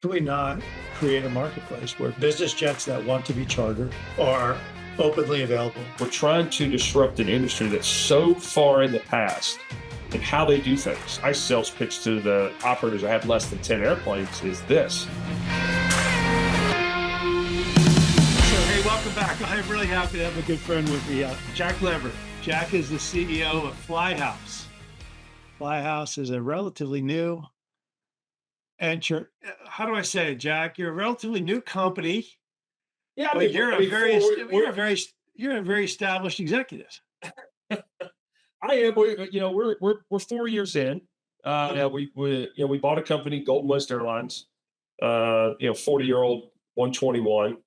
Can we not create a marketplace where business jets that want to be chartered are openly available? We're trying to disrupt an industry that's so far in the past in how they do things. My sales pitch to the operators that have less than 10 airplanes is this. So, hey, welcome back. I'm really happy to have a good friend with me, Jack Lever. Jack is the CEO of FlyHouse. FlyHouse is a relatively new venture. How do I say it, Jack? You're a relatively new company, Yeah, I but mean, you're I a mean, very, we're, you're a very established executive. I am. We're 4 years in. Yeah, we bought a company, Golden West Airlines. 40-year-old 121.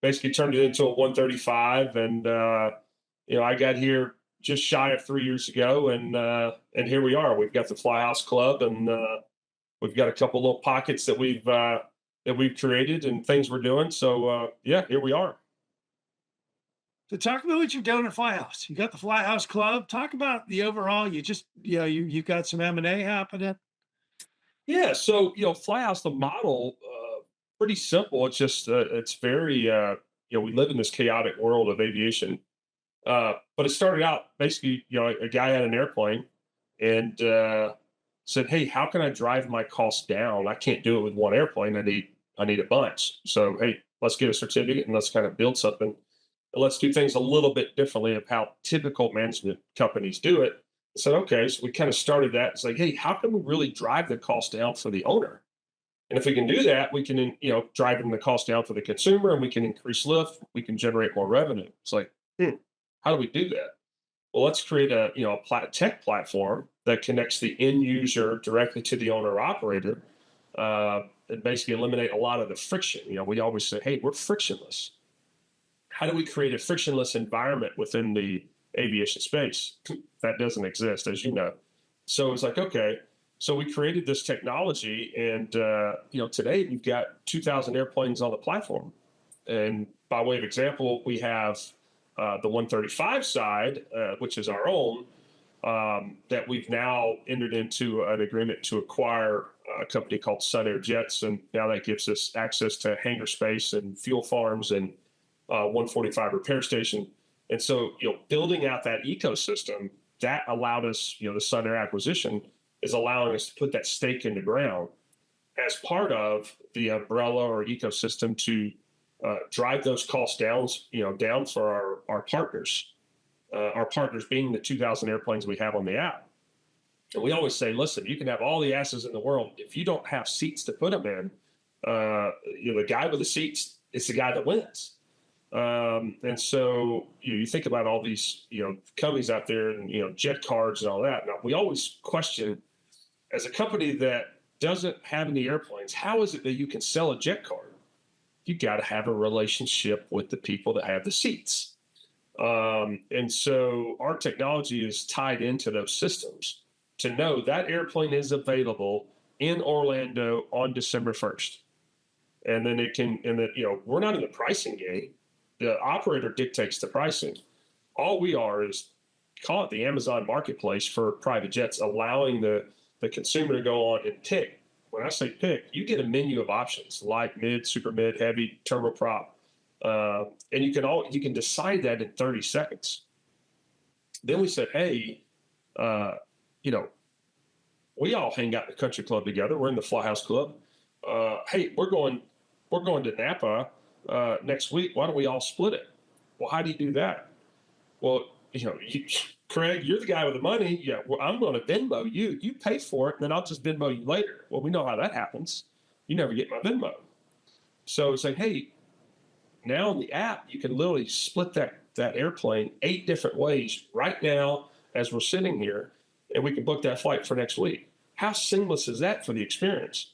Basically turned it into a 135, and I got here just shy of 3 years ago, and here we are. We've got the FlyHouse Club, and we've got a couple little pockets that we've created and things we're doing. So yeah, here we are. So talk about what you're doing at FlyHouse. You got the FlyHouse Club. Talk about the overall. You've got some M&A happening. Yeah, so FlyHouse, the model, pretty simple. It's just it's very we live in this chaotic world of aviation. But it started out basically, a guy had an airplane and said, "Hey, how can I drive my costs down? I can't do it with one airplane. I need a bunch. So hey, let's get a certificate and let's kind of build something. And let's do things a little bit differently of how typical management companies do it." I said, okay, so we kind of started that. It's like, hey, how can we really drive the cost down for the owner? And if we can do that, we can, driving the cost down for the consumer, and we can increase lift. We can generate more revenue. It's like, how do we do that? Well, let's create a tech platform that connects the end user directly to the owner operator, and basically eliminate a lot of the friction. We always say, hey, we're frictionless. How do we create a frictionless environment within the aviation space? That doesn't exist, as you know. So it's like, okay, so we created this technology, and today we've got 2,000 airplanes on the platform. And by way of example, we have the 135 side, which is our own, that we've now entered into an agreement to acquire a company called Sun Air Jets, and now that gives us access to hangar space and fuel farms and 145 repair station. And so, building out that ecosystem that allowed us, the Sun Air acquisition is allowing us to put that stake in the ground as part of the umbrella or ecosystem to drive those costs down, down for our partners. Our partners being the 2,000 airplanes we have on the app. And we always say, listen, you can have all the asses in the world. If you don't have seats to put them in, the guy with the seats is the guy that wins. And so you think about all these companies out there, and jet cards and all that. Now, we always question, as a company that doesn't have any airplanes, how is it that you can sell a jet card? You got to have a relationship with the people that have the seats. And so our technology is tied into those systems to know that airplane is available in Orlando on December 1st. And then we're not in the pricing game. The operator dictates the pricing. All we are is, call it the Amazon marketplace for private jets, allowing the consumer to go on and pick. When I say pick, you get a menu of options: light, mid, super mid, heavy, turboprop, and you can decide that in 30 seconds. Then we said, hey, we all hang out in the country club together. We're in the FlyHouse Club. Hey, we're going to Napa next week. Why don't we all split it? Well, how do you do that? Well, Craig, you're the guy with the money. Yeah, well, I'm going to Venmo you. You pay for it, and then I'll just Venmo you later. Well, we know how that happens. You never get my Venmo. So it's like, hey, now in the app, you can literally split that airplane 8 different ways right now as we're sitting here, and we can book that flight for next week. How seamless is that for the experience?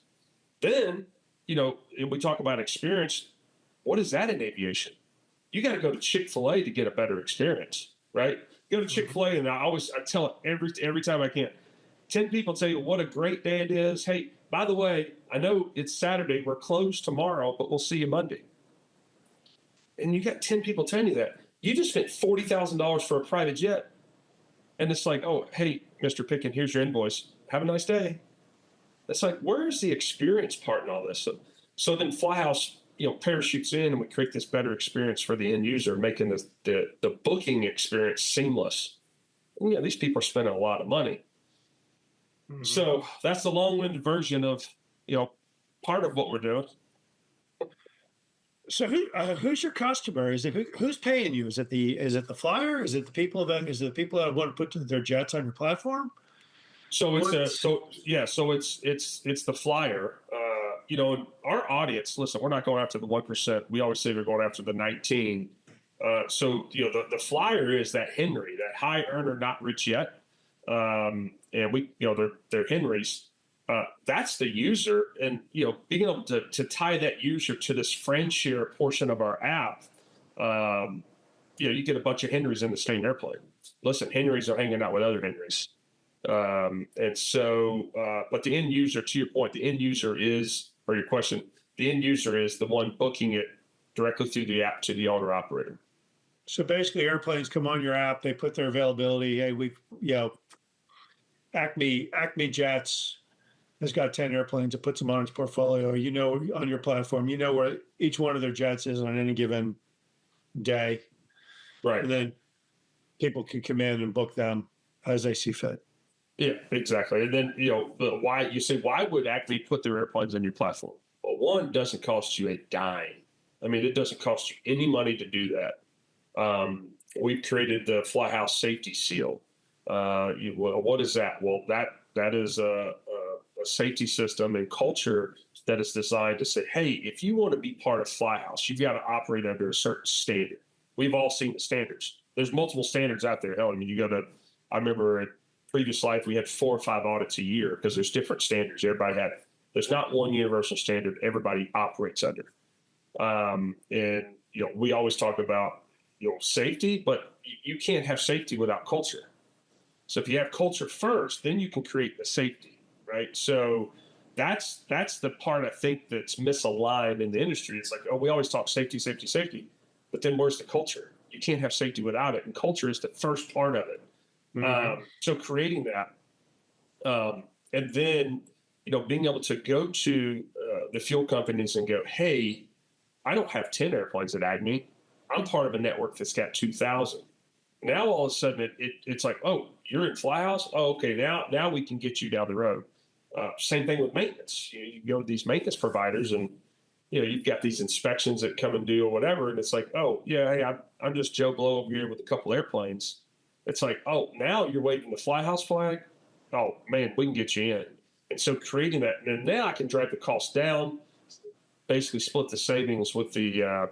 Then, and we talk about experience. What is that in aviation? You got to go to Chick-fil-A to get a better experience, right? Go to Chick-fil-A, and I tell it every time I can. 10 people tell you what a great day it is. Hey, by the way, I know it's Saturday. We're closed tomorrow, but we'll see you Monday. And you got 10 people telling you that. You just spent $40,000 for a private jet. And it's like, oh, hey, Mr. Picken, here's your invoice. Have a nice day. It's like, where's the experience part in all this? So So then FlyHouse, parachutes in and we create this better experience for the end user, making the booking experience seamless. And, these people are spending a lot of money. So that's the long-winded version of, part of what we're doing. So who's your customer? Is it who's paying you? Is it the flyer? Is it the people that want to put their jets on your platform? So it's the flyer. Our audience. Listen, we're not going after the 1%. We always say we're going after the 19. The flyer is that Henry, that high earner, not rich yet, and they're Henrys. That's the user, and being able to tie that user to this friend share portion of our app. You get a bunch of Henrys in the same airplane. Listen, Henrys are hanging out with other Henrys. But the end user, to your point, the end user is, for your question, the end user is the one booking it directly through the app to the owner operator. So basically, airplanes come on your app, they put their availability. Hey, Acme Jets has got 10 airplanes. It puts them on its portfolio. On your platform, where each one of their jets is on any given day. Right. And then people can come in and book them as they see fit. Yeah, exactly. And then, why would Acme put their airplanes on your platform? Well, one, doesn't cost you a dime. I mean, it doesn't cost you any money to do that. We've created the FlyHouse Safety Seal. What is that? Well, that is a safety system and culture that is designed to say, hey, if you want to be part of FlyHouse, you've got to operate under a certain standard. We've all seen the standards. There's multiple standards out there. Hell, I mean, I remember at previous life, we had 4 or 5 audits a year because there's different standards. There's not one universal standard everybody operates under. We always talk about, safety, but you can't have safety without culture. So if you have culture first, then you can create the safety, right? So that's the part I think that's misaligned in the industry. It's like, we always talk safety, safety, safety, but then where's the culture? You can't have safety without it, and culture is the first part of it. So creating that, and then being able to go to the fuel companies and go, hey, I don't have 10 airplanes at Acme. I'm part of a network that's got 2,000. Now all of a sudden it's like, oh, you're in FlyHouse. Oh, okay. Now we can get you down the road. Same thing with maintenance. You go to these maintenance providers, and you've got these inspections that come and do or whatever, and it's like, oh yeah, hey, I'm just Joe Blow over here with a couple airplanes. It's like, oh, now you're waving the FlyHouse flag. Oh man, we can get you in. And so creating that, and now I can drive the cost down, basically split the savings with our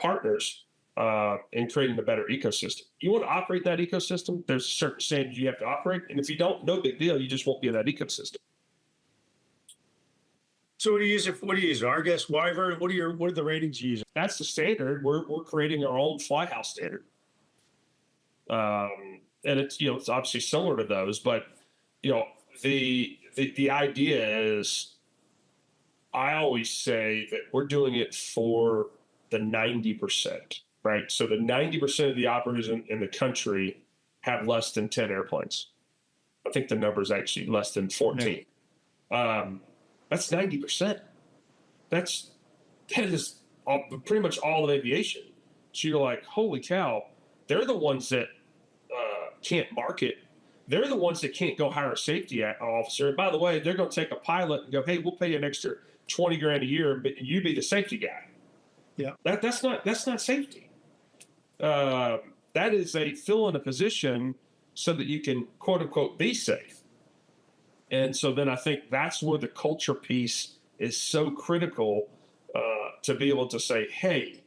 partners, and creating a better ecosystem. You want to operate that ecosystem, there's certain standards you have to operate, and if you don't, no big deal. You just won't be in that ecosystem. So what do you use it for? What do you use? Argus, Wyvern? What are the ratings you use? That's the standard. We're creating our own FlyHouse standard. And it's obviously similar to those, but the idea is, I always say that we're doing it for the 90%, right? So the 90% of the operators in the country have less than 10 airplanes. I think the number is actually less than 14. That's 90%. That is pretty much all of aviation. So you're like, holy cow, they're the ones that can't market. They're the ones that can't go hire a safety officer. And by the way, they're going to take a pilot and go, hey, we'll pay you an extra $20,000 a year, but you be the safety guy. Yeah, that's not safety. That is a fill in a position so that you can quote unquote be safe. And so then I think that's where the culture piece is so critical, to be able to say, hey,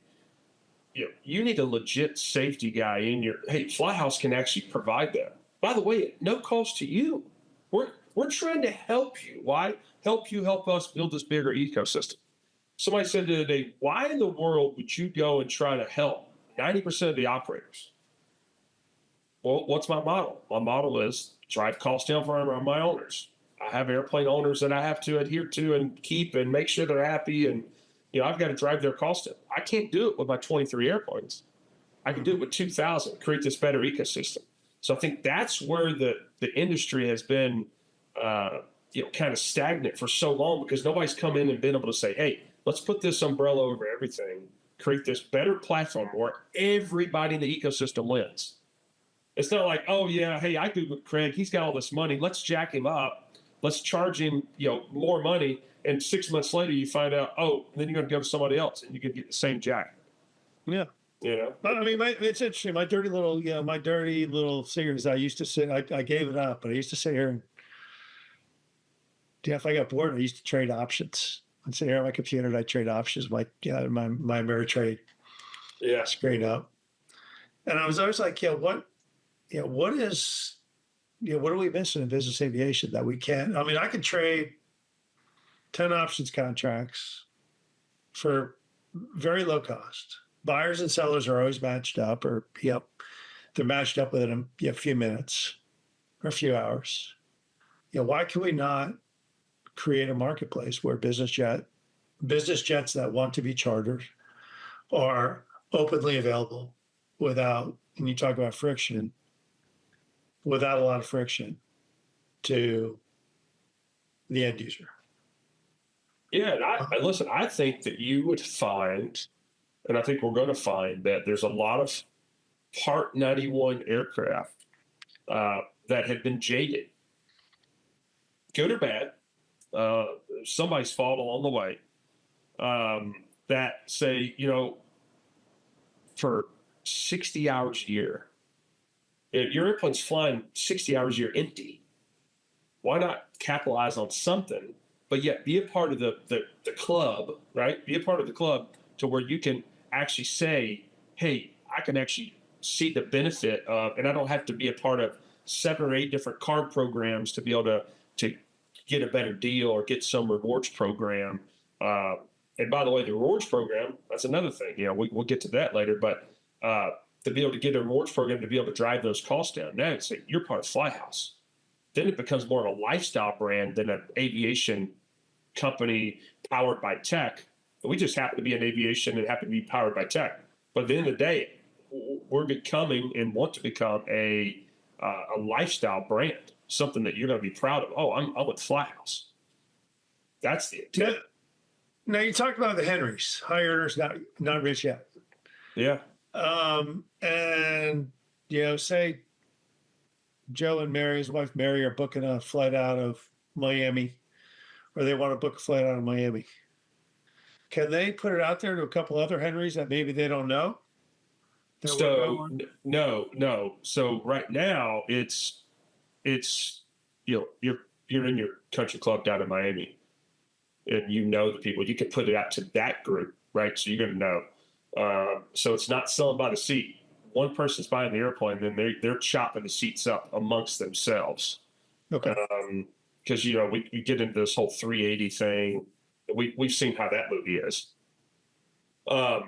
you need a legit safety guy in your. Hey, FlyHouse can actually provide that. By the way, at no cost to you. We're trying to help you. Why? Help us build this bigger ecosystem. Somebody said the other day, why in the world would you go and try to help 90% of the operators? Well, what's my model? My model is drive costs down for my owners. I have airplane owners that I have to adhere to and keep and make sure they're happy, and I've got to drive their cost down. I can't do it with my 23 airplanes. I can do it with 2,000, create this better ecosystem. So I think that's where the industry has been kind of stagnant for so long because nobody's come in and been able to say, hey, let's put this umbrella over everything, create this better platform where everybody in the ecosystem wins. It's not like, oh yeah, hey, I Googled Craig, he's got all this money, let's jack him up, let's charge him, more money, and 6 months later you find out, oh, then you're going to go to somebody else and you can get the same jack. Yeah. But I mean, it's interesting. My dirty little cigarettes. I used to sit. I gave it up, but I used to sit here and, if I got bored, I used to trade options. I'd sit here on my computer and I trade options. My Ameritrade. Yeah. Straight up. And I was always like, what is, what are we missing in business aviation that we can't? I mean, I could trade 10 options contracts for very low cost. Buyers and sellers are always matched up, or they're matched up within a few minutes or a few hours. Why can we not create a marketplace where business jets that want to be chartered are openly available without, and you talk about friction, without a lot of friction to the end user? Yeah, and listen, I think that you would find, and I think we're going to find, that there's a lot of Part 91 aircraft that have been jaded, good or bad, somebody's fault along the way, that say, for 60 hours a year, if your airplane's flying 60 hours a year empty, why not capitalize on something, but yet be a part of the club, right? Be a part of the club to where you can actually say, hey, I can actually see the benefit of, and I don't have to be a part of 7 or 8 different card programs to be able to get a better deal or get some rewards program. And by the way, the rewards program, that's another thing. We'll get to that later, but to be able to get a rewards program to be able to drive those costs down. Now it's you're part of FlyHouse. Then it becomes more of a lifestyle brand than an aviation company powered by tech. We just happen to be an aviation and happen to be powered by tech. But at the end of the day, we're becoming and want to become a lifestyle brand, something that you're going to be proud of. Oh, I'm with FlyHouse. That's the intent. Now you talked about the Henrys, high earners, not rich yet. Yeah. And say Joe and Mary, his wife Mary, are booking a flight out of Miami, or they want to book a flight out of Miami. Can they put it out there to a couple other Henrys that maybe they don't know? So no. So right now it's you're in your country club down in Miami, and the people. You can put it out to that group, right? So you're going to know. So it's not selling by the seat. One person's buying the airplane, then they're chopping the seats up amongst themselves. Okay. Because we get into this whole 380 thing. We've seen how that movie is. Because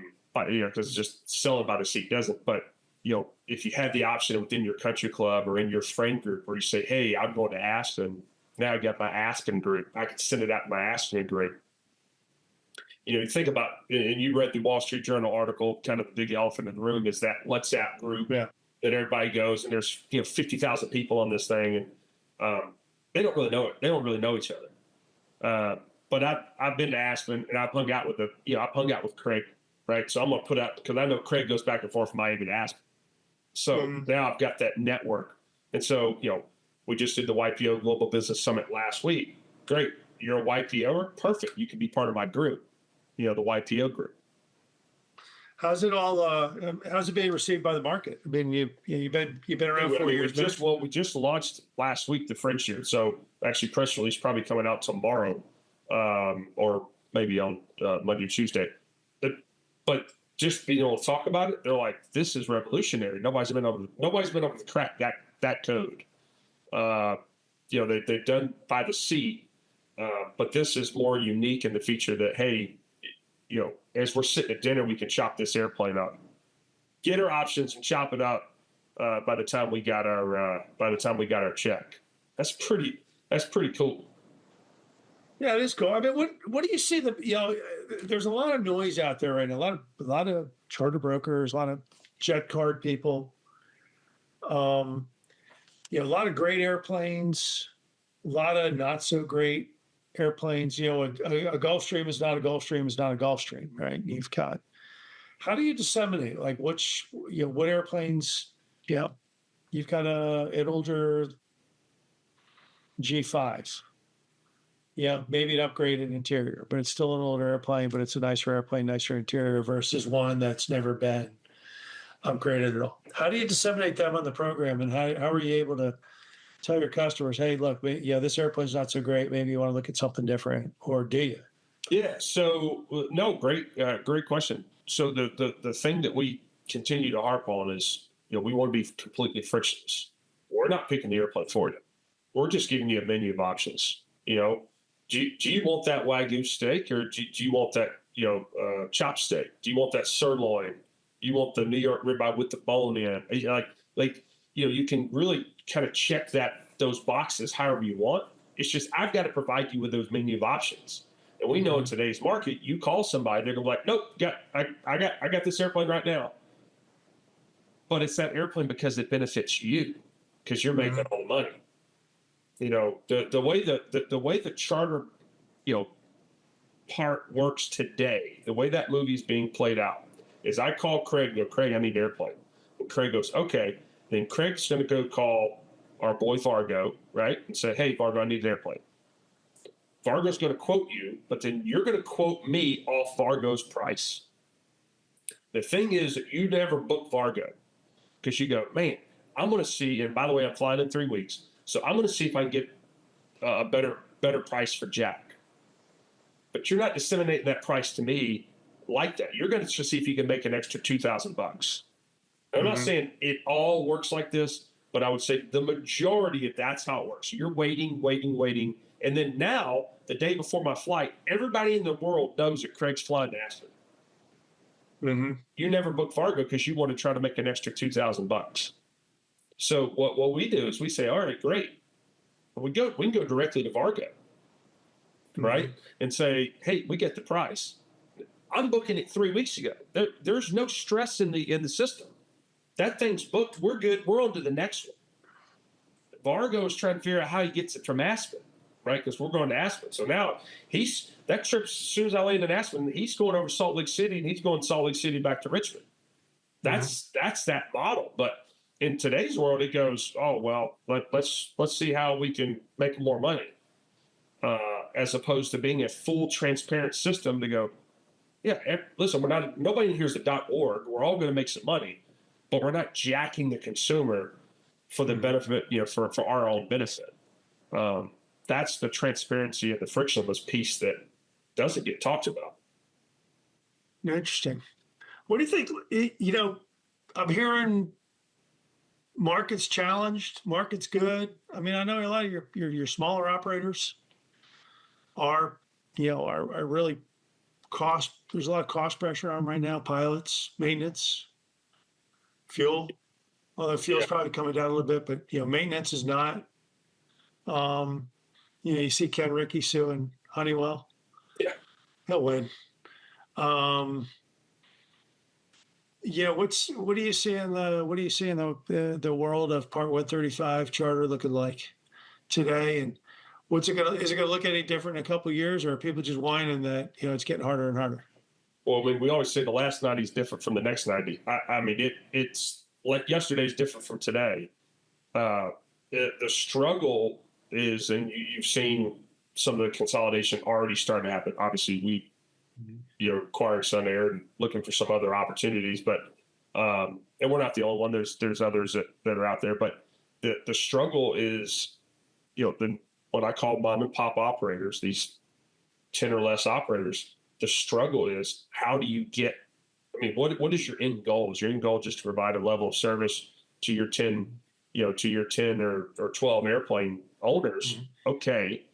it's just selling by the seat doesn't. But if you have the option within your country club or in your friend group where you say, hey, I'm going to Aspen. Now I got my Aspen group. I can send it out to my Aspen group. You think about, and you read the Wall Street Journal article, kind of the big elephant in the room is that WhatsApp group that everybody goes, and there's 50,000 people on this thing, and they don't really know it. They don't really know each other. But I've been to Aspen, and I've hung out with Craig, right? So I'm gonna put out, because I know Craig goes back and forth from Miami to Aspen. So now I've got that network, and so we just did the YPO Global Business Summit last week. Great, you're a YPOer, perfect. You can be part of my group. The YPO group. How's it all? How's it being received by the market? I mean, you've been around 4 years. We just launched last week the friendship. So actually, press release probably coming out tomorrow, or maybe on Monday or Tuesday. But just being able to talk about it, they're like, "This is revolutionary. Nobody's been able to crack that code." They've done by the seat, but this is more unique in the feature that, hey, as we're sitting at dinner, we can chop this airplane up, get our options, and chop it up by the time we got our check. That's pretty cool. Yeah, it is cool. I mean, what do you see? There's a lot of noise out there right now. A lot of charter brokers, a lot of jet card people. A lot of great airplanes, lot of not so great airplanes. A Gulfstream is not a Gulfstream is not a Gulfstream, right? You've got, how do you disseminate? Like what airplanes? Yeah, you've got an older G5. Yeah, maybe an upgraded interior, but it's still an older airplane, but it's a nicer airplane, nicer interior versus one that's never been upgraded at all. How do you disseminate them on the program, and how are you able to tell your customers, hey, look, this airplane's not so great. Maybe you want to look at something different, or do you? Yeah. So no, great question. So the thing that we continue to harp on is, we want to be completely frictionless. We're not picking the airplane for you. We're just giving you a menu of options. Do you want that Wagyu steak, or do you want that, chop steak? Do you want that sirloin? You want the New York ribeye with the bone in? You can really kind of check those boxes however you want. It's just, I've got to provide you with those menu of options. And we know in today's market, you call somebody, they're gonna be like, nope, I got this airplane right now. But it's that airplane because it benefits you, because you're making all the money. The way the charter, part works today, the way that movie's being played out is, I call Craig, Craig, I need an airplane. And Craig goes, okay. Then Craig's going to go call our boy Fargo, right? And say, hey, Fargo, I need an airplane. Fargo's going to quote you, but then you're going to quote me off Fargo's price. The thing is that you never book Fargo, because you go, man, I'm going to see, and by the way, I'm flying in 3 weeks. So I'm going to see if I can get a better price for Jack. But you're not disseminating that price to me like that. You're going to see if you can make an extra $2,000. I'm not saying it all works like this, but I would say the majority of that's how it works. You're waiting. And then now, the day before my flight, everybody in the world knows that Craig's flying to Aspen. You never book Fargo because you want to try to make an extra $2,000. So what we do is we say, all right, great. We can go directly to Fargo, right? And say, hey, we get the price. I'm booking it 3 weeks ago. There's no stress in the system. That thing's booked. We're good. We're on to the next one. Fargo is trying to figure out how he gets it from Aspen, right? Because we're going to Aspen. So now that trip, as soon as I land in Aspen, he's going over Salt Lake City, and he's going Salt Lake City back to Richmond. That's that model. But in today's world, it goes, oh well, let's see how we can make more money, as opposed to being a full transparent system to go, yeah, listen, nobody here's a .org. We're all going to make some money, but we're not jacking the consumer for the benefit, for our own benefit. That's the transparency and the frictionless piece that doesn't get talked about. Interesting. What do you think? I'm hearing market's challenged, market's good. I mean, I know a lot of your smaller operators are really there's a lot of cost pressure on them right now. Pilots, maintenance, fuel. Although fuel's probably coming down a little bit, but maintenance is not. You see Ken Rickey suing Honeywell. Yeah, he'll win. What do you see in the world of Part 135 charter looking like today, and is it gonna look any different in a couple of years, or are people just whining that it's getting harder and harder? Well, we always say the last 90 is different from the next 90. I mean, it's like yesterday's different from today. The struggle is, and you've seen some of the consolidation already starting to happen. Obviously, we acquiring Sunair and looking for some other opportunities, but and we're not the only one. There's others that are out there, but the struggle is, what I call mom and pop operators, these 10 or less operators. The struggle is, how do you get? I mean, what is your end goal? Is your end goal just to provide a level of service to your 10, or 12 airplane owners? Okay,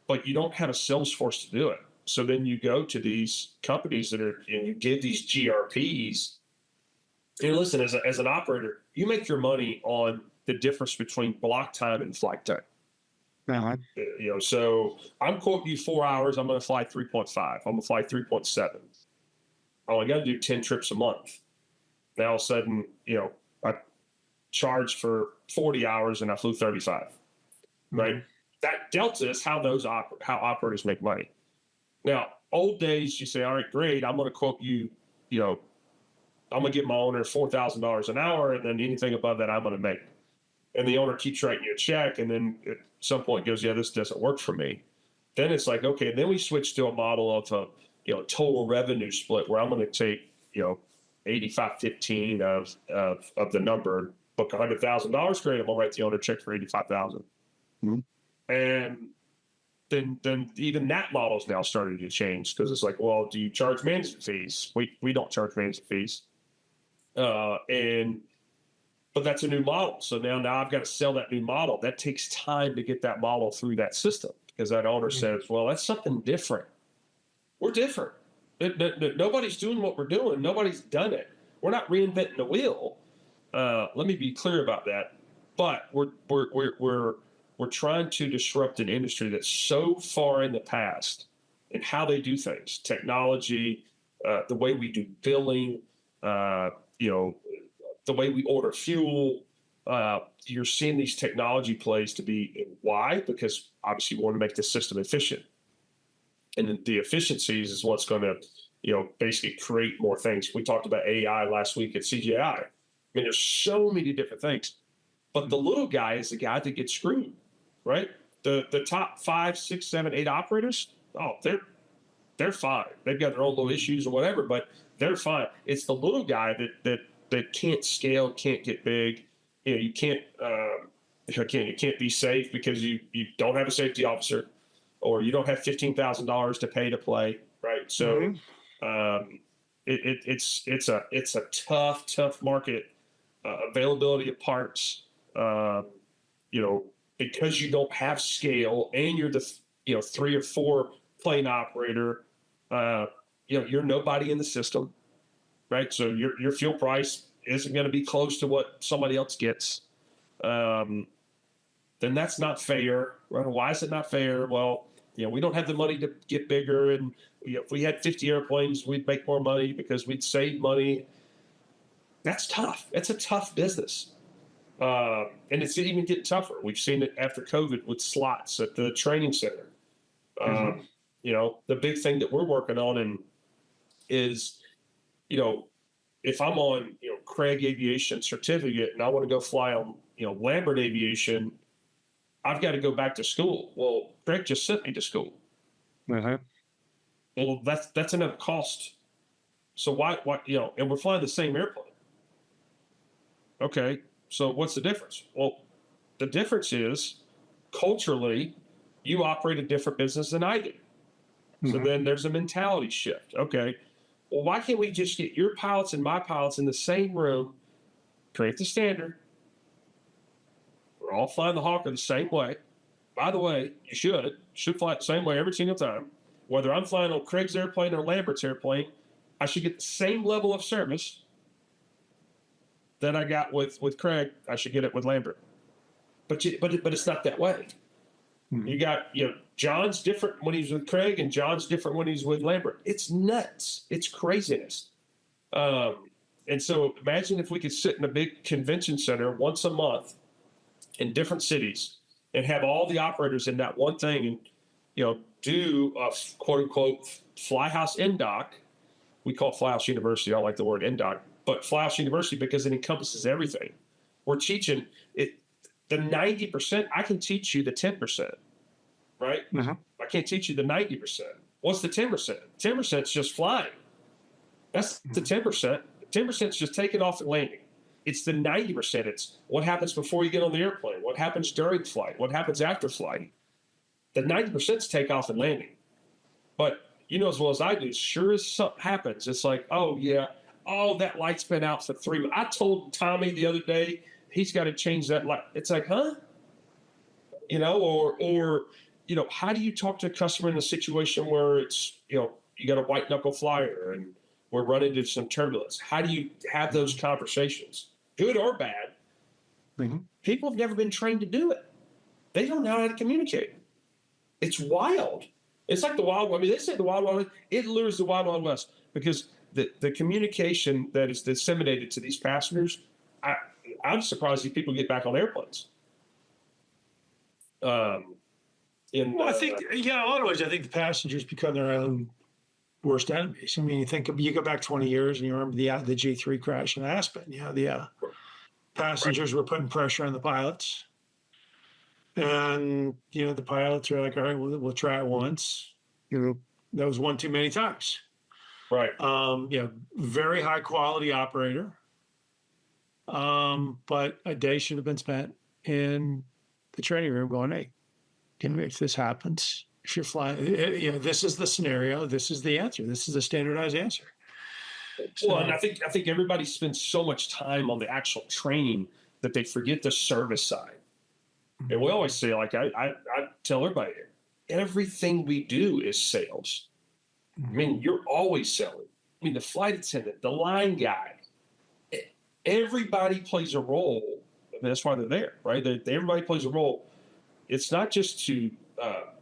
but you don't have a sales force to do it. So then you go to these companies and you give these GRPs. And listen, as an operator, you make your money on the difference between block time and flight time. So I'm quoting you 4 hours. I'm going to fly 3.5. I'm going to fly 3.7. I only got to do 10 trips a month. Now all of a sudden, I charged for 40 hours and I flew 35. Right? that delta is how how operators make money. Now, old days, you say, all right, great, I'm going to quote you, you know, I'm going to give my owner $4,000 an hour, and then anything above that, I'm going to make. And the owner keeps writing you a check, and then at some point goes, yeah, this doesn't work for me. Then it's like, okay, then we switch to a model of a, total revenue split where I'm going to take, 85-15 of the number, book $100,000, great, I'm going to write the owner a check for 85,000. And then even that model's now starting to change, because it's like, well, do you charge management fees? We don't charge management fees. But that's a new model. So now I've got to sell that new model. That takes time to get that model through that system, because that owner says, well, that's something different. We're different. Nobody's doing what we're doing. Nobody's done it. We're not reinventing the wheel. Let me be clear about that. But we're trying to disrupt an industry that's so far in the past in how they do things, technology, the way we do billing, the way we order fuel. You're seeing these technology plays to be why? Because obviously we want to make the system efficient. And the efficiencies is what's going to, basically create more things. We talked about AI last week at CGI. I mean, there's so many different things. But the little guy is the guy that gets screwed, right? The top 5, 6, 7, 8 operators, they're fine. They've got their own little issues or whatever, but they're fine. It's the little guy that can't scale, can't get big. You can't be safe because you don't have a safety officer, or you don't have $15,000 to pay to play, right? So it's a tough market. Availability of parts, because you don't have scale and you're the 3 or 4 plane operator, you're nobody in the system, right? So your fuel price isn't going to be close to what somebody else gets. Then that's not fair. Right? Why is it not fair? Well, we don't have the money to get bigger, and if we had 50 airplanes, we'd make more money because we'd save money. That's tough. It's a tough business. And it's even getting tougher. We've seen it after COVID with slots at the training center. The big thing that we're working on is, if I'm on, Craig Aviation certificate and I want to go fly on, Lambert Aviation, I've got to go back to school. Well, Craig just sent me to school. Well, that's another cost. So why, and we're flying the same airplane. Okay, so what's the difference? Well, the difference is culturally, you operate a different business than I do. So then there's a mentality shift. Okay, well, why can't we just get your pilots and my pilots in the same room, create the standard? We're all flying the Hawker the same way. By the way, you should fly it the same way every single time. Whether I'm flying on Craig's airplane or Lambert's airplane, I should get the same level of service that I got with Craig. I should get it with Lambert. But it's not that way. You got, John's different when he's with Craig, and John's different when he's with Lambert. It's nuts. It's craziness. And so imagine if we could sit in a big convention center once a month in different cities and have all the operators in that one thing, and do a quote unquote FlyHouse NDoc. We call it FlyHouse University. I don't like the word NDoc, but FlyHouse University, because it encompasses everything. We're teaching it. The 90%, I can teach you the 10%, right? I can't teach you the 90%. What's the 10%? 10% is just flying. That's the 10%. 10% is just taking off and landing. It's the 90%. It's what happens before you get on the airplane, what happens during flight, what happens after flight. The 90% is takeoff and landing. But as well as I do, sure as something happens, it's like, that light's been out for 3 months. I told Tommy the other day, he's got to change that light. It's like, huh? Or how do you talk to a customer in a situation where it's, you got a white knuckle flyer and we're running into some turbulence? How do you have those conversations, good or bad? People have never been trained to do it. They don't know how to communicate. It's wild. It's like the wild. I mean, they say the wild West. It lures the wild West because the communication that is disseminated to these passengers. I'm surprised these people get back on airplanes. In Well, I think, yeah, in a lot of ways, I think the passengers become their own worst enemies. I mean, you go back 20 years and you remember the G3 crash in Aspen. The right, passengers were putting pressure on the pilots. And, the pilots are like, all right, we'll try it once. That was one too many times. right. Very high quality operator. But a day should have been spent in the training room going, hey, if this happens, if you're flying, this is the scenario, this is the answer, this is a standardized answer. Well, and So, I think everybody spends so much time on the actual training that they forget the service side. And we always say, like I tell everybody, everything we do is sales. I mean, you're always selling. I mean, the flight attendant, the line guy, everybody plays a role. That's why they're there, right? Everybody plays a role. It's not just to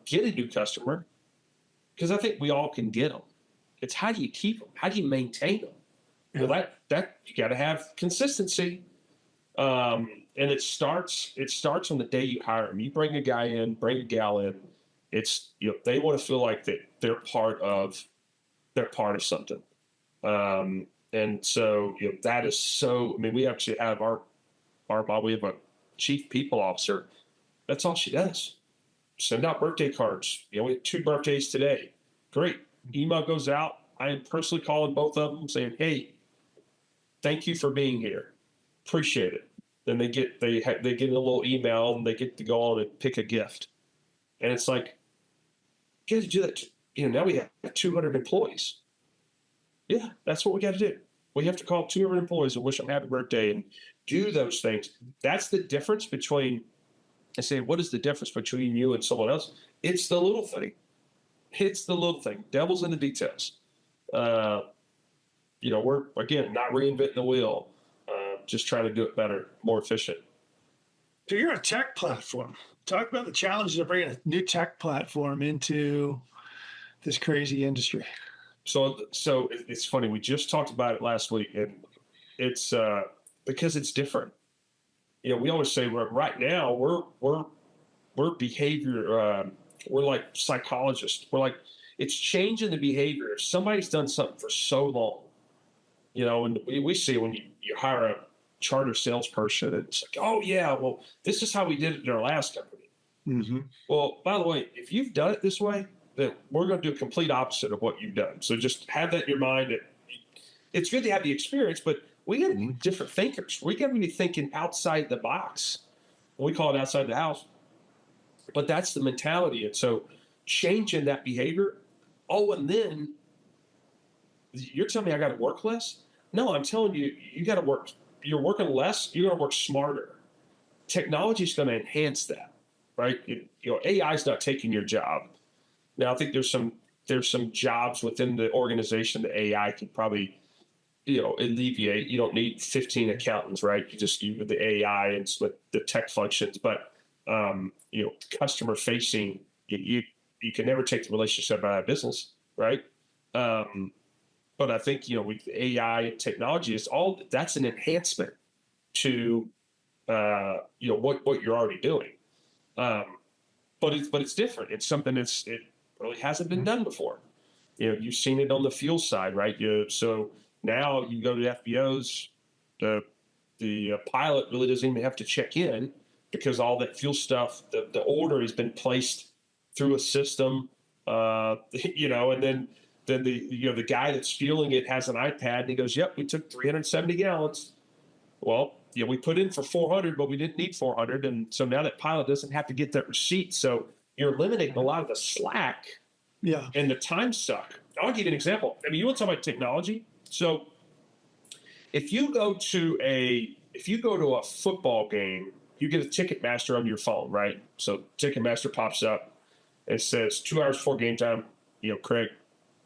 get a new customer, because I think we all can get them. It's how do you keep them? How do you maintain them? yeah. Well, that you got to have consistency, and it starts on the day you hire them. You bring a guy in, bring a gal in. It's they want to feel like that they're part of something. And so that is so. I mean, we actually have our we have a chief people officer. That's all she does. Send out birthday cards. We had 2 birthdays today. Great. Email goes out. I am personally calling both of them saying, hey, thank you for being here. Appreciate it. Then they get a little email and they get to go on and pick a gift. And it's like, you got to do that. Now we have 200 employees. Yeah, that's what we got to do. We have to call 200 employees and wish them happy birthday and do those things. That's the difference between, I say, what is the difference between you and someone else? It's the little thing. It's the little thing. Devil's in the details. We're, again, not reinventing the wheel, just trying to do it better, more efficient. So you're a tech platform. Talk about the challenges of bringing a new tech platform into this crazy industry. So it's funny. We just talked about it last week, and it's because it's different. We always say right now we're behavior. We're like psychologists. We're like, it's changing the behavior. If somebody's done something for so long, and we see when you hire a charter salesperson, it's like, oh yeah, well, this is how we did it in our last company. Mm-hmm. Well, by the way, if you've done it this way, then we're going to do a complete opposite of what you've done. So just have that in your mind. That it's good to have the experience, but we got to be different thinkers. We got to be thinking outside the box. We call it outside the house, but that's the mentality. And so changing that behavior. Oh, and then you're telling me I got to work less? No, I'm telling you, you got to work. You're working less. You're going to work smarter. Technology is going to enhance that, right? AI is not taking your job. Now, I think there's some jobs within the organization that AI can probably, alleviate. You don't need 15 accountants, right? You just use the AI and split the tech functions. But customer facing, you can never take the relationship out of business, right? But I think with AI and technology, that's an enhancement to what you're already doing. But it's different. It's something it really hasn't been done before. You've seen it on the fuel side, right? So now you go to the FBOs, the pilot really doesn't even have to check in because all that fuel stuff, the order has been placed through a system, and then the guy that's fueling it has an iPad and he goes, yep, we took 370 gallons. Well, we put in for 400, but we didn't need 400. And so now that pilot doesn't have to get that receipt. So you're eliminating a lot of the slack and the time suck. I'll give you an example. I mean, you want to talk about technology? So if you go to a football game, you get a Ticketmaster on your phone, right? So Ticketmaster pops up. It says 2 hours before game time, Craig,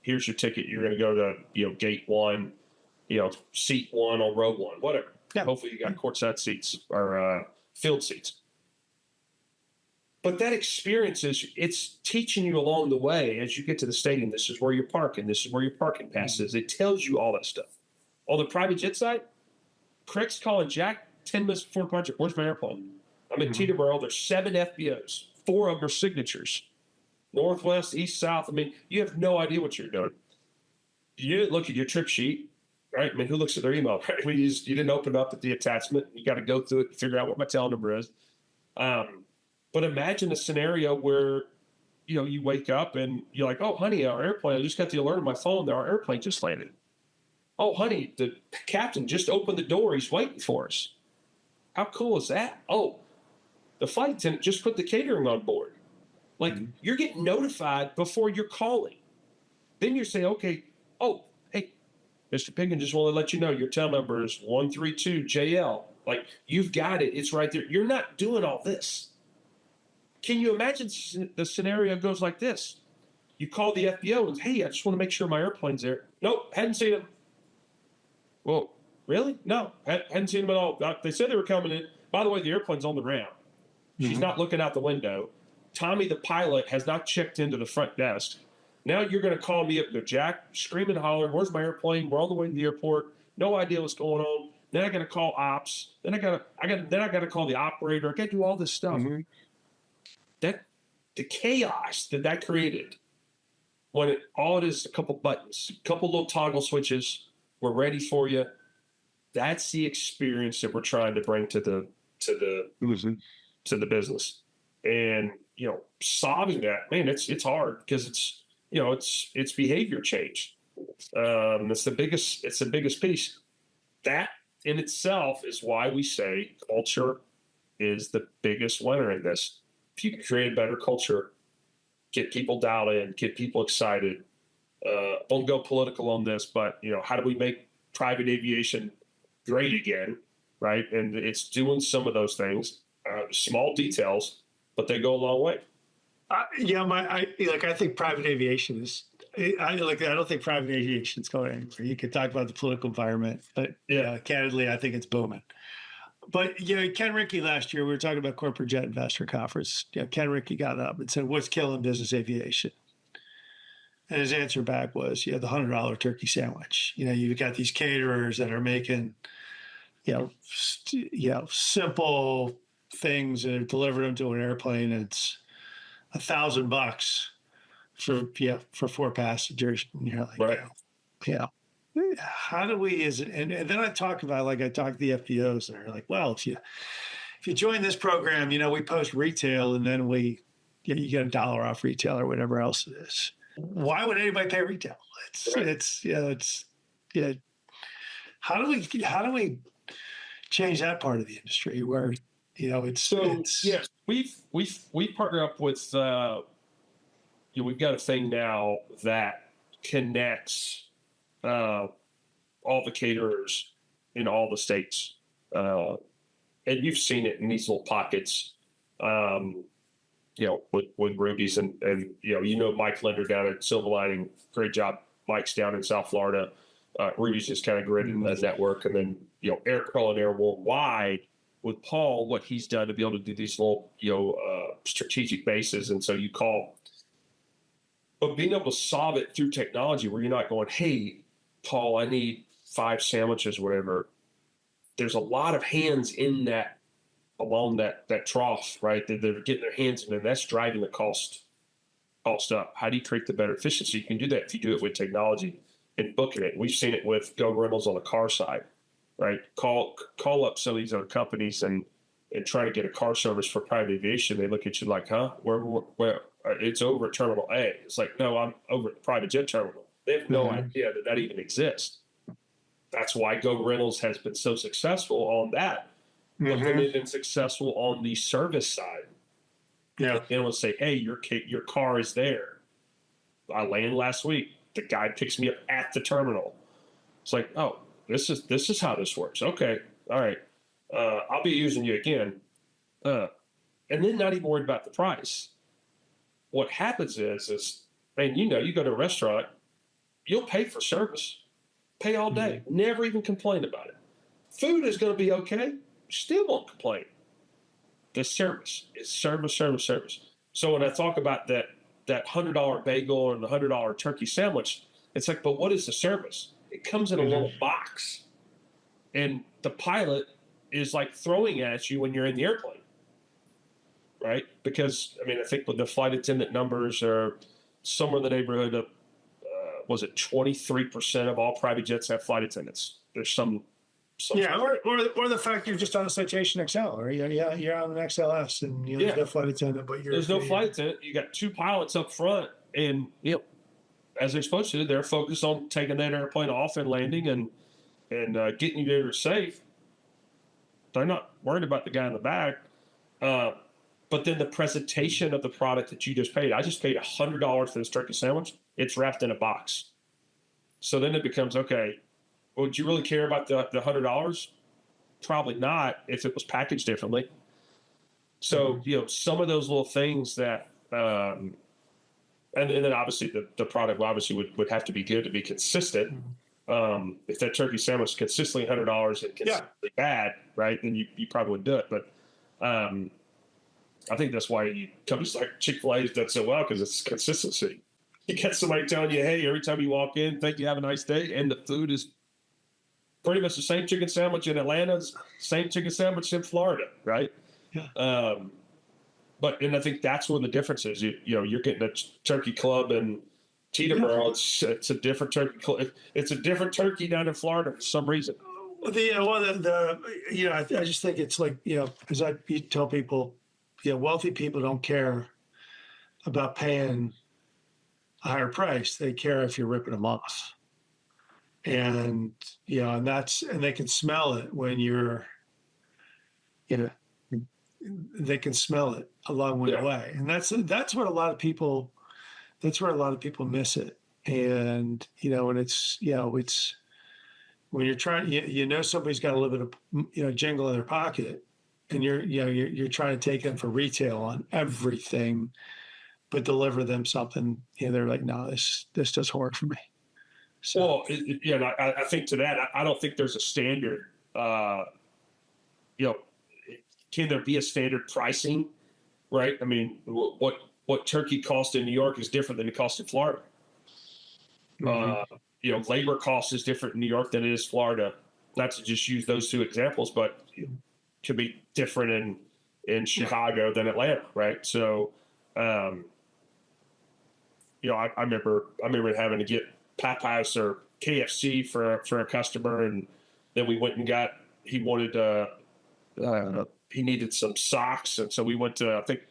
here's your ticket. You're going to go to, gate 1, seat 1 on row 1, whatever. Yeah. Hopefully you got courtside seats or field seats. But that experience it's teaching you along the way as you get to the stadium. This is where you're parking. This is where your parking pass is. It tells you all that stuff. On the private jet side, Craig's calling Jack 10 minutes before departure. Where's my airplane? I'm in Teterboro. There's 7 FBOs. 4 of them are signatures. northwest, east, south. I mean, you have no idea what you're doing. You didn't look at your trip sheet, right? I mean, who looks at their email, right? You didn't open up at the attachment. You got to go through it and figure out what my tail number is. But imagine a scenario where, you wake up and you're like, oh, honey, our airplane, I just got the alert on my phone that our airplane just landed. Oh, honey, the captain just opened the door. He's waiting for us. How cool is that? Oh, the flight attendant just put the catering on board. Like, you're getting notified before you're calling. Then you say, okay, oh, hey, Mr. Picken, just want to let you know your tail number is 132JL. Like, you've got it. It's right there. You're not doing all this. Can you imagine the scenario goes like this? You call the FBO and, hey, I just want to make sure my airplane's there. Nope, hadn't seen them. Well, really? No, hadn't seen them at all. They said they were coming in. By the way, the airplane's on the ground. She's not looking out the window. Tommy, the pilot, has not checked into the front desk. Now you're going to call me up and go, Jack, screaming and hollering, where's my airplane? We're on the way to the airport. No idea what's going on. Then I got to call ops. Then I got to call the operator. I got to do all this stuff. That the chaos that created, when all it is a couple buttons, a couple little toggle switches, we're ready for you. That's the experience that we're trying to bring to the business. And solving that, man, it's hard because it's behavior change. It's the biggest piece. That in itself is why we say culture is the biggest winner in this. If you can create a better culture, get people dialed in, get people excited. Don't go political on this, but how do we make private aviation great again, right? And it's doing some of those things, small details, but they go a long way. I think private aviation is. I don't think private aviation is going anywhere. You could talk about the political environment, but candidly, I think it's booming. But Ken Rickey last year, we were talking about corporate jet investor conference. Ken Rickey got up and said, "What's killing business aviation?" And his answer back was, the $100 turkey sandwich. You've got these caterers that are making, simple things and deliver them to an airplane. And it's $1,000 for 4 passengers. And you're like, right. How do we? And then I talk to the FBOs, and they're like, well, if you join this program, we post retail, and then you get $1 off retail or whatever else it is. Why would anybody pay retail? How do we change that part of the industry where we partner up with we've got a thing now that connects all the caterers in all the states, and you've seen it in these little pockets. With Ruby's and Mike Linder down at Silver Lining, great job. Mike's down in South Florida. Ruby's just kind of gridding the network, and then Air Curl and Air Worldwide with Paul, what he's done to be able to do these little strategic bases, and so you call. But being able to solve it through technology, where you're not going, hey, Paul, I need 5 sandwiches, whatever. There's a lot of hands in that. Along that trough, right? They're getting their hands in, and that's driving the cost up. How do you create the better efficiency? You can do that if you do it with technology and booking it. We've seen it with Go Rentals on the car side, right? Call up some of these other companies and try to get a car service for private aviation. They look at you like, huh? Where? It's over at Terminal A. It's like, no, I'm over at the private jet terminal. They have no idea that even exists. That's why Go Rentals has been so successful on that. But then they've been successful on the service side. Yeah. They will say, hey, your car is there. I landed last week. The guy picks me up at the terminal. It's like, oh, this is how this works. Okay. All right. I'll be using you again. And then not even worried about the price. What happens is, man, you go to a restaurant, you'll pay for service. Pay all day. Never even complain about it. Food is going to be okay. Still won't complain. The service is service. So when I talk about that $100 bagel and the $100 turkey sandwich, it's like, but what is the service? It comes in a little box, and the pilot is like throwing at you when you're in the airplane. right? Because I mean, I think with the flight attendant numbers are somewhere in the neighborhood of was it 23% of all private jets have flight attendants? There's some Yeah, or the fact you're just on a Citation XL, or you're on an XLS, and there's yeah. no flight attendant, but you're There's no flight attendant. You got two pilots up front, and as they're supposed to, they're focused on taking that airplane off and landing and getting you there safe. They're not worried about the guy in the back. But then the presentation of the product that you just paid, I just paid $100 for this turkey sandwich. It's wrapped in a box. So then it becomes, okay, well, would you really care about the $100? Probably not if it was packaged differently. So, some of those little things that, and then obviously the product obviously would have to be good to be consistent. If that turkey sandwich is consistently $100 and consistently bad, right, then you probably would do it. But I think that's why companies like Chick-fil-A has done so well, because it's consistency. You get somebody telling you, hey, every time you walk in, thank you, have a nice day, and the food is pretty much the same chicken sandwich in Atlanta, same chicken sandwich in Florida, right? Yeah. And I think that's where the difference is. You're getting a turkey club in Teterboro. It's a different turkey. It's a different turkey down in Florida for some reason. I just think it's like, because you tell people, wealthy people don't care about paying a higher price. They care if you're ripping them off. And, and they can smell it when you're, they can smell it a long way away. And that's what a lot of people, miss it. And, and it's when you're trying, somebody's got a little bit of, jingle in their pocket, and you're trying to take them for retail on everything, but deliver them something, they're like, no, this doesn't work for me. So, well, I think to that, I don't think there's a standard. Can there be a standard pricing, right? I mean, what turkey costs in New York is different than it costs in Florida. Labor cost is different in New York than it is Florida. Not to just use those two examples, but it could be different in Chicago than Atlanta, right? So, I remember having to get Popeyes or KFC for a customer, and then we went and he needed some socks, and so we went to, I think,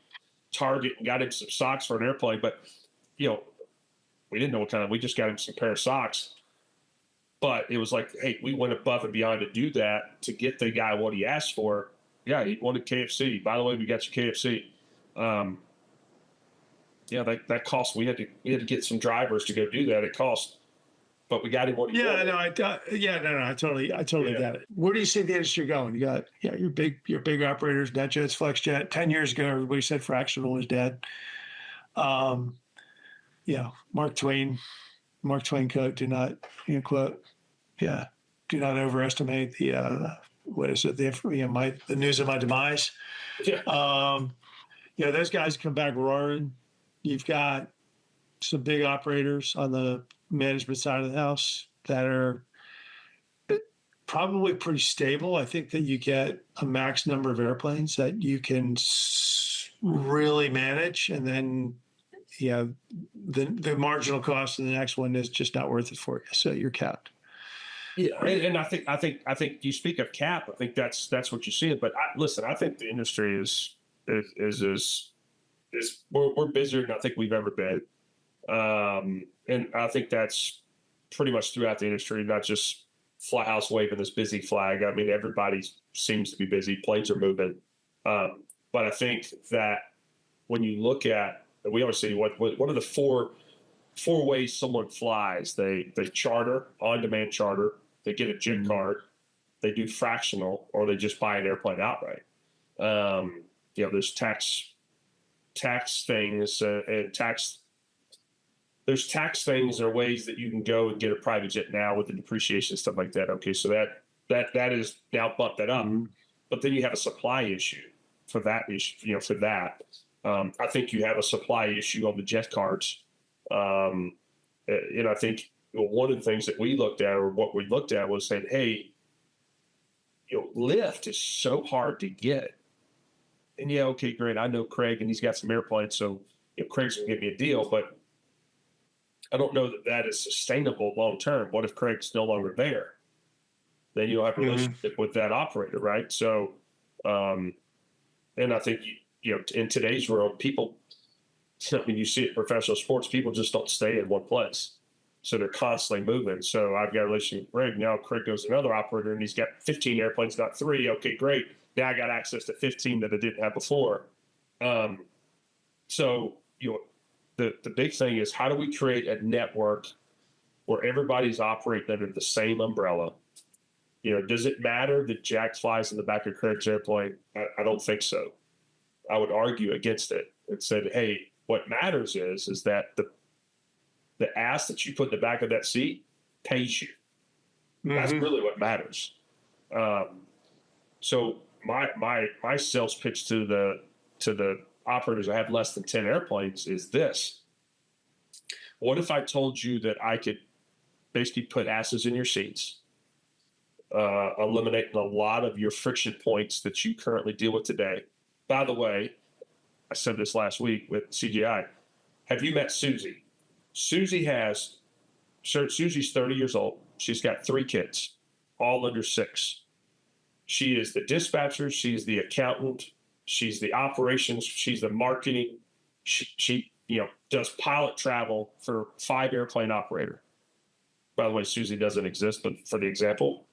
Target and got him some socks for an airplane. But we didn't know what kind of. We just got him some pair of socks. But it was like, hey, we went above and beyond to do that to get the guy what he asked for. Yeah, he wanted KFC. By the way, we got you KFC. That cost. We had to get some drivers to go do that. It cost, but we got him what he wanted. I totally get it. Where do you see the industry going? You got your big operators, NetJets, FlexJet. 10 years ago, everybody said fractional was dead. Mark Twain quote, do not overestimate the what is it, the news of my demise. Those guys come back roaring. You've got some big operators on the management side of the house that are probably pretty stable. I think that you get a max number of airplanes that you can really manage, and then the marginal cost of the next one is just not worth it for you, so you're capped. Yeah, and I think you speak of cap. I think that's what you see. But I think the industry is we're busier than I think we've ever been, and I think that's pretty much throughout the industry, not just FlyHouse waving this busy flag. I mean, everybody seems to be busy. Planes are moving, but I think that when you look at, we always say what are the four ways someone flies? They charter, on-demand charter. They get a jet card. They do fractional, or they just buy an airplane outright. There's tax things and tax. There's tax things or ways that you can go and get a private jet now with the depreciation and stuff like that. Okay, so that is now bumped that up, but then you have a supply issue for that issue. For that, I think you have a supply issue on the jet cards. I think one of the things that we looked at, or what we looked at, was saying, hey, lift is so hard to get. And yeah, okay, great. I know Craig and he's got some airplanes. So Craig's going to give me a deal, but I don't know that that is sustainable long term. What if Craig's no longer there? Then you'll have a Hmm. relationship with that operator, right? So, um, and I think in today's world, people, I mean, you see it in professional sports, people just don't stay in one place. So they're constantly moving. So I've got a relationship with Craig. Now Craig goes to another operator and he's got 15 airplanes, not 3. Okay, great. Now I got access to 15 that I didn't have before. Um, so the big thing is, how do we create a network where everybody's operating under the same umbrella? Does it matter that Jack flies in the back of Craig's airplane? I don't think so. I would argue against it and said, hey, what matters is that the ass that you put in the back of that seat pays you. That's Hmm. really what matters. Um, so my sales pitch to the operators I have less than 10 airplanes is this: what if I told you that I could basically put asses in your seats, eliminating a lot of your friction points that you currently deal with today? By the way, I said this last week with CGI. Have you met Susie? Susie's 30 years old. She's got 3 kids, all under 6. She is the dispatcher. She's the accountant. She's the operations. She's the marketing. She does pilot travel for 5 airplane operator. By the way, Susie doesn't exist, but for the example,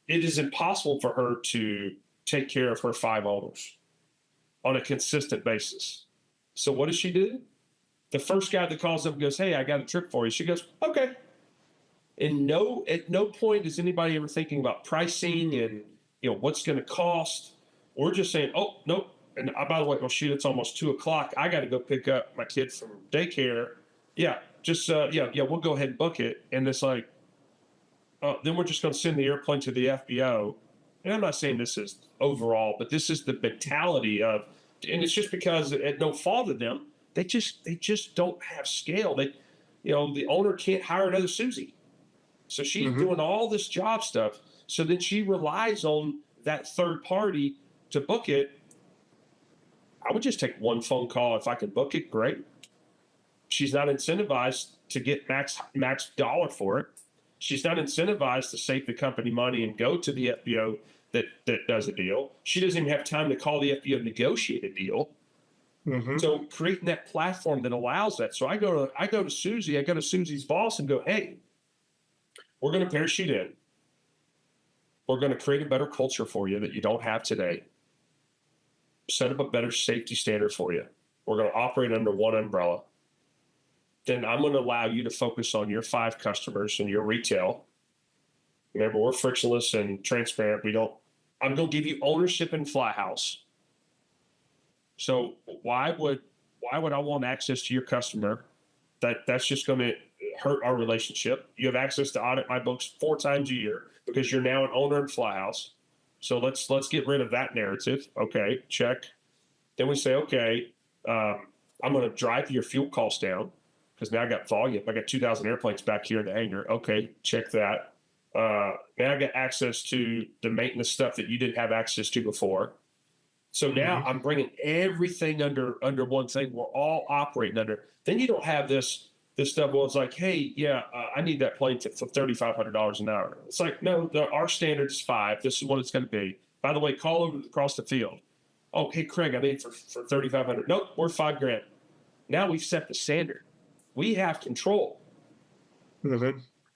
it is impossible for her to take care of her 5 owners on a consistent basis. So what does she do? The first guy that calls up and goes, hey, I got a trip for you. She goes, okay. And at no point is anybody ever thinking about pricing and what's going to cost. We're just saying, oh nope. And by the way, oh shoot, it's almost 2:00. I got to go pick up my kid from daycare. Yeah, just we'll go ahead and book it. And it's like, then we're just going to send the airplane to the FBO. And I'm not saying this is overall, but this is the mentality of, and it's just because at no fault of them, they just don't have scale. The owner can't hire another Susie. So she's Hmm. doing all this job stuff. So then she relies on that third party to book it. I would just take one phone call. If I can book it, great. She's not incentivized to get max dollar for it. She's not incentivized to save the company money and go to the FBO that does a deal. She doesn't even have time to call the FBO and negotiate a deal. Hmm. So creating that platform that allows that. So I go to Susie, I go to Susie's boss and go, hey, we're going to parachute in. We're going to create a better culture for you that you don't have today. Set up a better safety standard for you. We're going to operate under one umbrella. Then I'm going to allow you to focus on your 5 customers and your retail. Remember, we're frictionless and transparent. I'm going to give you ownership in FlyHouse. So why would I want access to your customer? That's just going to hurt our relationship. You have access to audit my books 4 times a year because you're now an owner in FlyHouse. So let's get rid of that narrative. Okay, check. Then we say, okay, I'm going to drive your fuel costs down because now I got volume. I got 2,000 airplanes back here in the hangar. Okay, check that. Now I got access to the maintenance stuff that you didn't have access to before. So now I'm bringing everything under one thing. We're all operating under. Then you don't have this stuff. Well, it's like, hey, yeah, I need that plane for $3,500 an hour. It's like, no, our standard is 5. This is what it's going to be. By the way, call over across the field. Oh, hey, Craig, I need for $3,500. Nope, we're $5,000. Now we've set the standard. We have control. Hmm.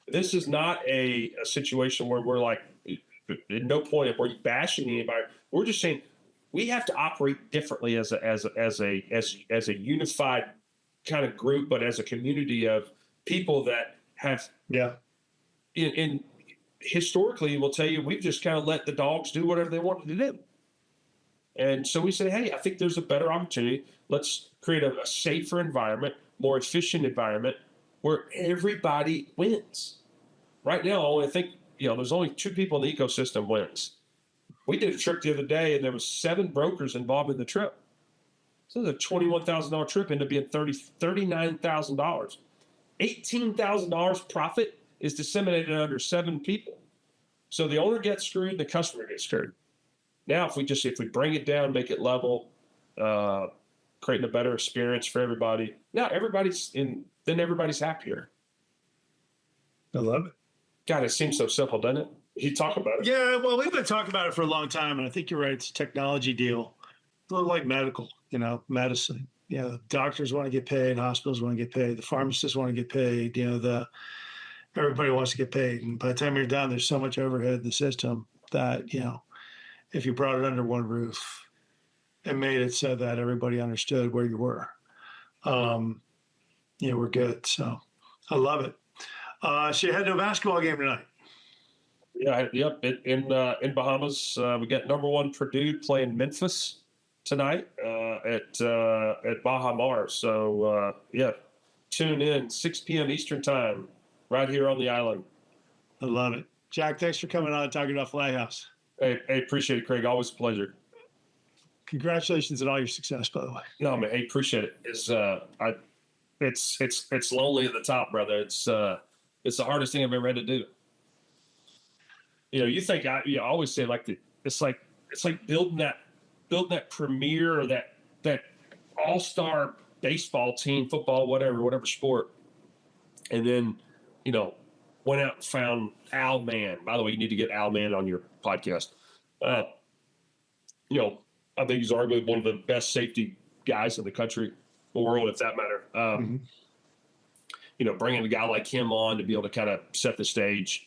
This is not a situation where we're like, at no point are we bashing anybody. We're just saying we have to operate differently as a unified kind of group, but as a community of people that have, Yeah. in historically, will tell you we've just kind of let the dogs do whatever they want to do. And so we say, hey, I think there's a better opportunity. Let's create a safer environment, more efficient environment where everybody wins. Right now, I think there's only 2 people in the ecosystem wins. We did a trip the other day, and there was 7 brokers involved in the trip. So the $21,000 trip ended up being $39,000. $18,000 profit is disseminated under 7 people. So the owner gets screwed, the customer gets screwed. Now, if we bring it down, make it level, creating a better experience for everybody. Now then everybody's happier. I love it. God, it seems so simple, doesn't it? You talk about it. Yeah, well, we've been talking about it for a long time, and I think you're right. It's a technology deal. It's a little like medical, medicine. Doctors want to get paid, hospitals want to get paid, the pharmacists want to get paid, everybody wants to get paid. And by the time you're done, there's so much overhead in the system that, if you brought it under one roof and made it so that everybody understood where you were, we're good. So I love it. So you head to a basketball game tonight. Yeah, yep. In Bahamas, we got number 1 Purdue playing Memphis tonight at Baha Mar. So tune in 6 p.m. Eastern time, right here on the island. I love it, Jack. Thanks for coming on and talking about FlyHouse. Hey, appreciate it, Craig. Always a pleasure. Congratulations on all your success, by the way. No, man, appreciate it. It's lonely at the top, brother. It's the hardest thing I've ever had to do. You think I always say it's like building that premier or that all-star baseball team, football, whatever sport, and then went out and found Al Mann. By the way, you need to get Al Mann on your podcast. I think he's arguably one of the best safety guys in the country, the world, if that matter. Bringing a guy like him on to be able to kind of set the stage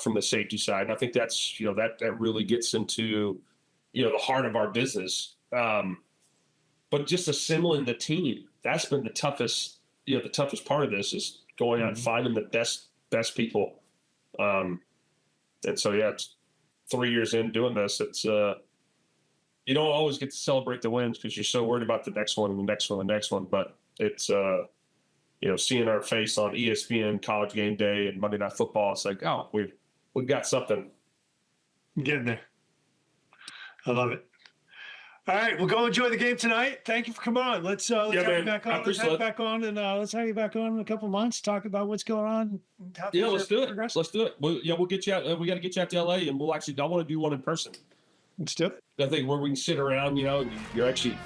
from the safety side. And I think that's, that really gets into, the heart of our business. But just assembling the team, that's been the toughest part of this is going out and finding the best people. And so, it's 3 years in doing this. It's, you don't always get to celebrate the wins because you're so worried about the next one and the next one and the next one. But it's, seeing our face on ESPN, College Game Day, and Monday Night Football, it's like, oh, we've got something. Get in there. I love it. All right, we'll go enjoy the game tonight. Thank you for coming on. Let's have you back on. Let's have you back on, and let's have you back on in a couple of months. Talk about what's going on. Let's do it. Let's do it. We'll get you out. We got to get you out to LA, and I want to do one in person. Let's do it. I think where we can sit around, and you're actually.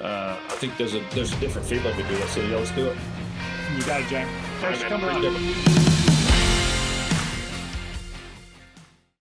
I think there's a different feeling we do it. So let's do it. You got it, Jack. Thanks for coming on.